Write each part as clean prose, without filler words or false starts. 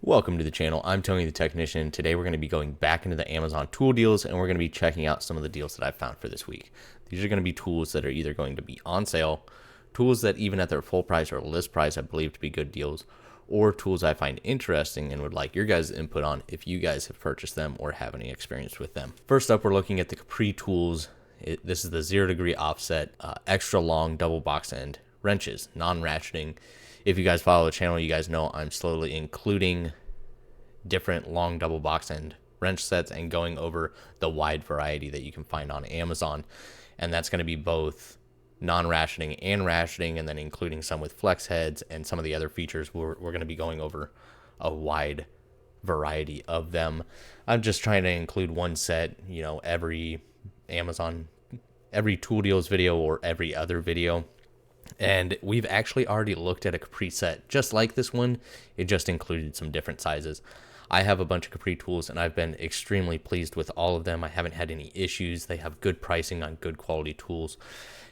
Welcome to the channel. I'm Tony the Technician. Today we're going to be going back into the Amazon tool deals and we're going to be checking out some of the deals that I found for this week. These are going to be tools that are either going to be on sale, tools that even at their full price or list price I believe to be good deals, or tools I find interesting and would like your guys' input on if you guys have purchased them or have any experience with them. First up, we're looking at the Capri tools. This is the 0 degree offset, extra long double box end wrenches, non-ratcheting. If you guys follow the channel, you guys know I'm slowly including different long double box end wrench sets and going over the wide variety that you can find on Amazon. And that's going to be both non-ratcheting and ratcheting, and then including some with flex heads and some of the other features. We're going to be going over a wide variety of them. I'm just trying to include one set, every tool deals video or every other video. And we've actually already looked at a Capri set just like this one. It just included some different sizes. I have a bunch of Capri tools and I've been extremely pleased with all of them. I haven't had any issues. They have good pricing on good quality tools.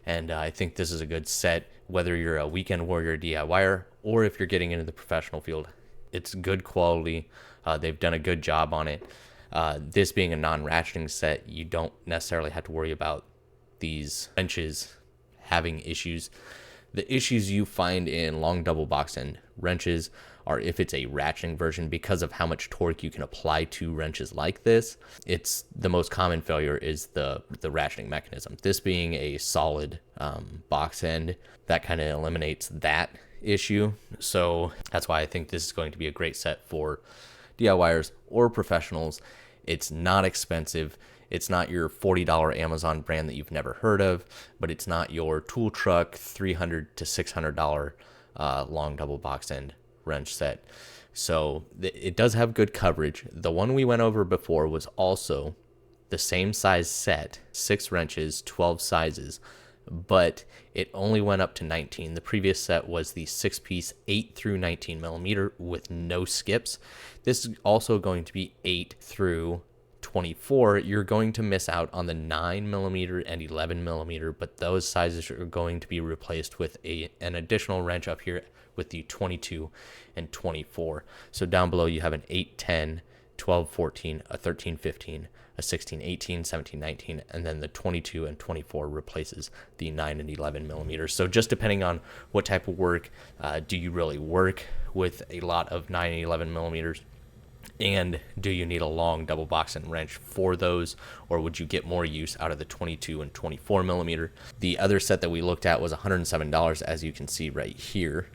And I think this is a good set, whether you're a weekend warrior DIYer or if you're getting into the professional field. It's good quality. They've done a good job on it. This being a non-ratcheting set, you don't necessarily have to worry about these wrenches having issues. The issues you find in long double box end wrenches are if it's a ratcheting version, because of how much torque you can apply to wrenches like this. It's the most common failure is the ratcheting mechanism. This being a solid box end, that kind of eliminates that issue. So that's why I think this is going to be a great set for DIYers or professionals. It's not expensive. It's not your $40 Amazon brand that you've never heard of, but it's not your tool truck $300 to $600 long double box end wrench set. So it does have good coverage. The one we went over before was also the same size set, 6 wrenches, 12 sizes, but it only went up to 19. The previous set was the 6-piece 8 through 19 millimeter with no skips. This is also going to be 8 through 24. You're going to miss out on the 9 millimeter and 11 millimeter, but those sizes are going to be replaced with an additional wrench up here with the 22 and 24. So down below you have an 8, 10, 12, 14, a 13, 15, a 16, 18, 17, 19, and then the 22 and 24 replaces the 9 and 11 millimeters. So just depending on what type of work, do you really work with a lot of 9 and 11 millimeters? And do you need a long double box and wrench for those, or would you get more use out of the 22 and 24 millimeter? The other set that we looked at was $107, as you can see right here.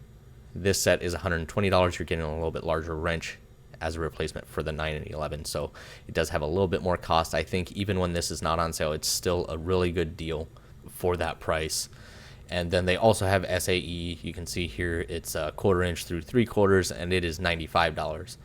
This set is $120. You're getting a little bit larger wrench as a replacement for the 9 and 11, so it does have a little bit more cost. I think even when this is not on sale, it's still a really good deal for that price. And then they also have SAE. You can see here it's a 1/4 inch through 3/4, and it is $95.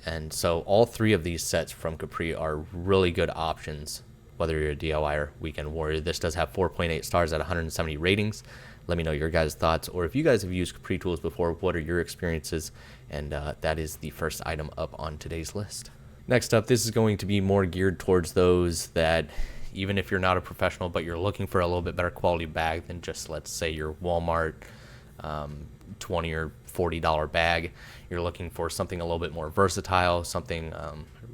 And so all 3 of these sets from Capri are really good options, whether you're a DIYer, weekend warrior. This does have 4.8 stars at 170 ratings. Let me know your guys' thoughts, or if you guys have used Capri tools before, what are your experiences? And that is the first item up on today's list. Next up, this is going to be more geared towards those that, even if you're not a professional, but you're looking for a little bit better quality bag than just, let's say, your Walmart $20 or $40 bag. You're looking for something a little bit more versatile, something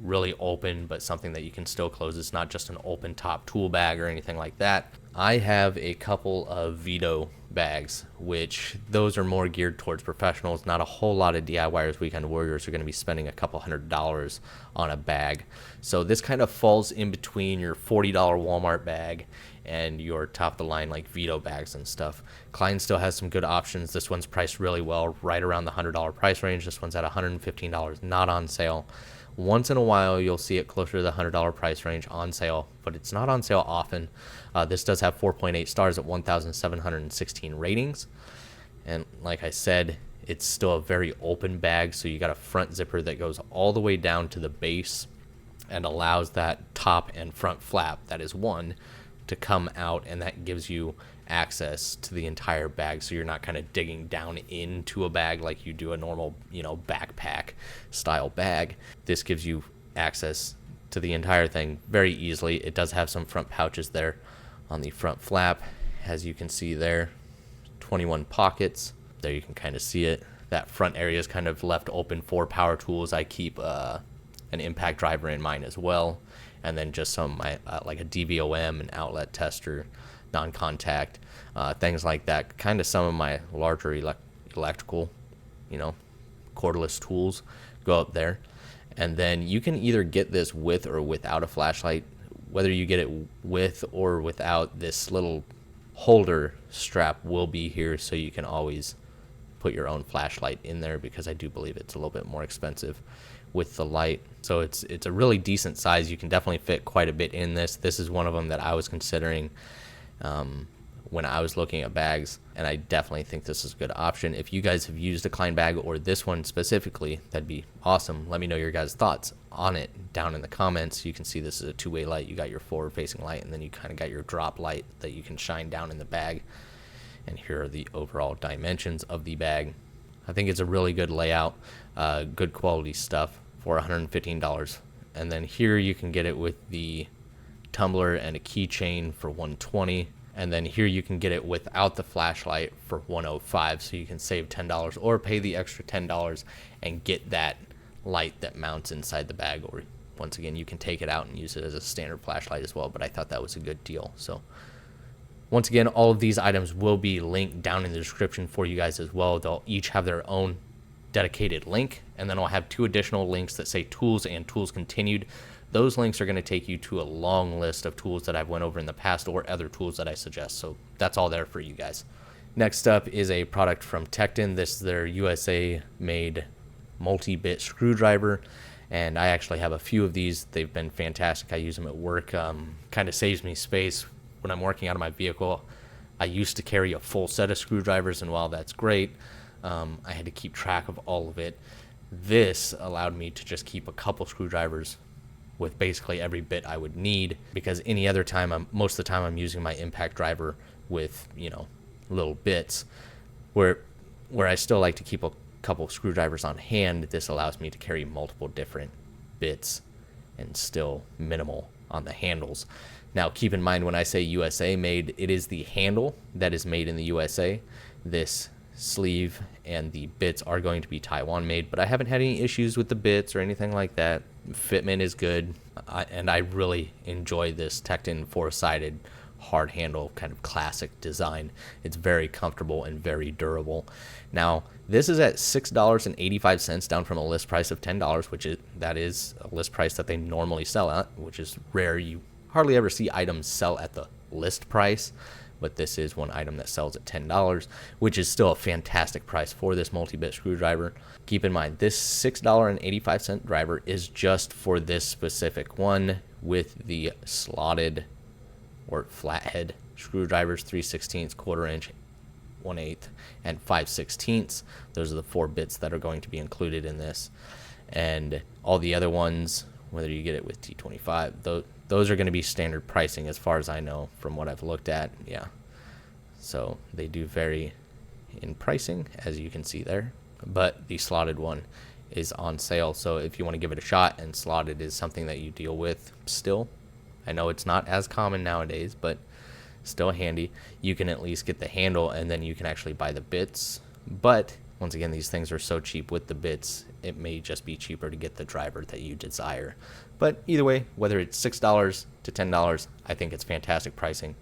really open, but something that you can still close. It's not just an open top tool bag or anything like that. I have a couple of Vito bags, which those are more geared towards professionals. Not a whole lot of DIYers, weekend warriors are going to be spending a couple $100s on a bag. So this kind of falls in between your $40 Walmart bag and your top of the line like Vito bags and stuff. Klein still has some good options. This one's priced really well, right around the $100 price range. This one's at $115, not on sale. Once in a while, you'll see it closer to the $100 price range on sale, but it's not on sale often. This does have 4.8 stars at 1,716 ratings. And like I said, it's still a very open bag, so you got a front zipper that goes all the way down to the base and allows that top and front flap, that is one, to come out, and that gives you access to the entire bag, so you're not kind of digging down into a bag like you do a normal, backpack style bag. This gives you access to the entire thing very easily. It does have some front pouches there on the front flap, as you can see there. 21 pockets. There you can kind of see it. that front area is kind of left open for power tools. I keep an impact driver in mine as well, and then just some like a DVOM, an outlet tester, non-contact, things like that. Kind of some of my larger electrical, cordless tools go up there. And then you can either get this with or without a flashlight. Whether you get it with or without, this little holder strap will be here, so you can always put your own flashlight in there, because I do believe it's a little bit more expensive with the light. So it's a really decent size. You can definitely fit quite a bit in this. This is one of them that I was considering when I was looking at bags, and I definitely think this is a good option. If you guys have used a Klein bag or this one specifically, that'd be awesome. Let me know your guys' thoughts on it down in the comments. You can see this is a two-way light. You got your forward-facing light, and then you kind of got your drop light that you can shine down in the bag. And here are the overall dimensions of the bag. I think it's a really good layout, good quality stuff for $115. And then here you can get it with the tumbler and a keychain for $120. And then here you can get it without the flashlight for $105. So you can save $10 or pay the extra $10 and get that light that mounts inside the bag. Or once again, you can take it out and use it as a standard flashlight as well. But I thought that was a good deal. So once again, all of these items will be linked down in the description for you guys as well. They'll each have their own dedicated link, and then I'll have 2 additional links that say tools and tools continued. Those links are going to take you to a long list of tools that I've went over in the past or other tools that I suggest. So that's all there for you guys. Next up is a product from Tekton. This is their USA made multi-bit screwdriver, and I actually have a few of these. They've been fantastic. I use them at work. Kind of saves me space when I'm working out of my vehicle. I used to carry a full set of screwdrivers, and while that's great, I had to keep track of all of it. This allowed me to just keep a couple screwdrivers with basically every bit I would need, because any other time, most of the time I'm using my impact driver with, little bits. Where I still like to keep a couple screwdrivers on hand, this allows me to carry multiple different bits and still minimal on the handles. Now, keep in mind, when I say USA made, it is the handle that is made in the USA. This sleeve and the bits are going to be Taiwan made, but I haven't had any issues with the bits or anything like that. Fitment is good, and I really enjoy this Tekton 4-sided hard handle kind of classic design. It's very comfortable and very durable. Now, this is at $6.85, down from a list price of $10, that is a list price that they normally sell at, which is rare. You hardly ever see items sell at the list price, but this is one item that sells at $10, which is still a fantastic price for this multi-bit screwdriver. Keep in mind, this $6.85 driver is just for this specific one, with the slotted or flathead screwdrivers, 3/16, 1/4 inch, 1/8, and 5/16. Those are the 4 bits that are going to be included in this. And all the other ones, whether you get it with T25, those are going to be standard pricing as far as I know from what I've looked at. Yeah. So they do vary in pricing, as you can see there. But the slotted one is on sale. So if you want to give it a shot, and slotted is something that you deal with still, I know it's not as common nowadays, but still handy. You can at least get the handle, and then you can actually buy the bits. But once again, these things are so cheap with the bits, it may just be cheaper to get the driver that you desire. But either way, whether it's $6 to $10, I think it's fantastic pricing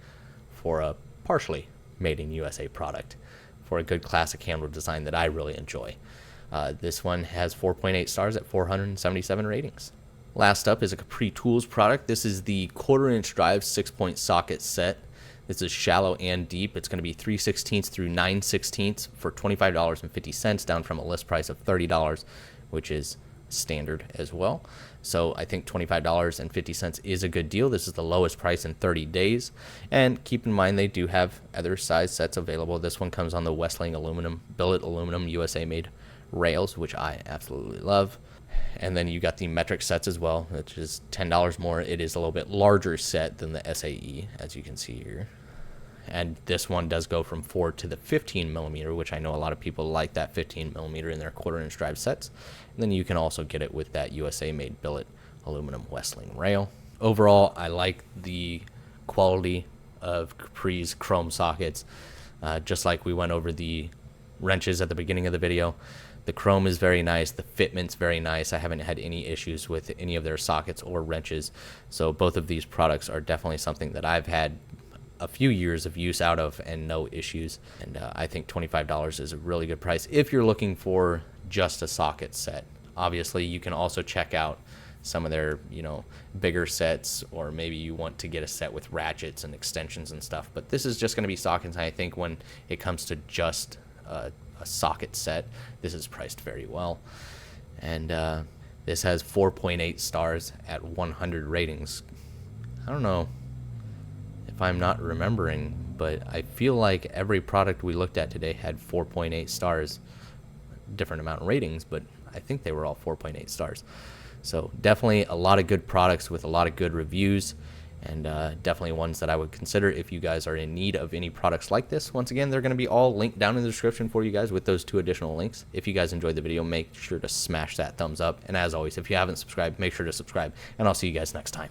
for a partially made in USA product, for a good classic handle design that I really enjoy. This one has 4.8 stars at 477 ratings. Last up is a Capri Tools product. This is the 1/4 inch drive 6-point socket set. This is shallow and deep. It's going to be 3/16 through 9/16 for $25.50, down from a list price of $30, which is standard as well. So I think $25.50 is a good deal. This is the lowest price in 30 days. And keep in mind, they do have other size sets available. This one comes on the Westling aluminum, billet aluminum, USA made rails, which I absolutely love. And then you got the metric sets as well, which is $10 more. It is a little bit larger set than the SAE, as you can see here. And this one does go from 4 to the 15 millimeter, which I know a lot of people like that 15 millimeter in their 1/4 inch drive sets. And then you can also get it with that USA made billet aluminum Westling rail. Overall, I like the quality of Capri's chrome sockets. Just like we went over the wrenches at the beginning of the video, The chrome is very nice. The fitment's very nice. I haven't had any issues with any of their sockets or wrenches. So both of these products are definitely something that I've had a few years of use out of and no issues. And I think $25 is a really good price if you're looking for just a socket set. Obviously, you can also check out some of their, bigger sets, or maybe you want to get a set with ratchets and extensions and stuff. But this is just going to be sockets. And I think when it comes to just a socket set, this is priced very well. And this has 4.8 stars at 100 ratings. I don't know if I'm not remembering, but I feel like every product we looked at today had 4.8 stars, different amount of ratings, but I think they were all 4.8 stars. So definitely a lot of good products with a lot of good reviews, and definitely ones that I would consider if you guys are in need of any products like this. Once again, they're going to be all linked down in the description for you guys with those 2 additional links. If you guys enjoyed the video, make sure to smash that thumbs up. And as always, if you haven't subscribed, make sure to subscribe, and I'll see you guys next time.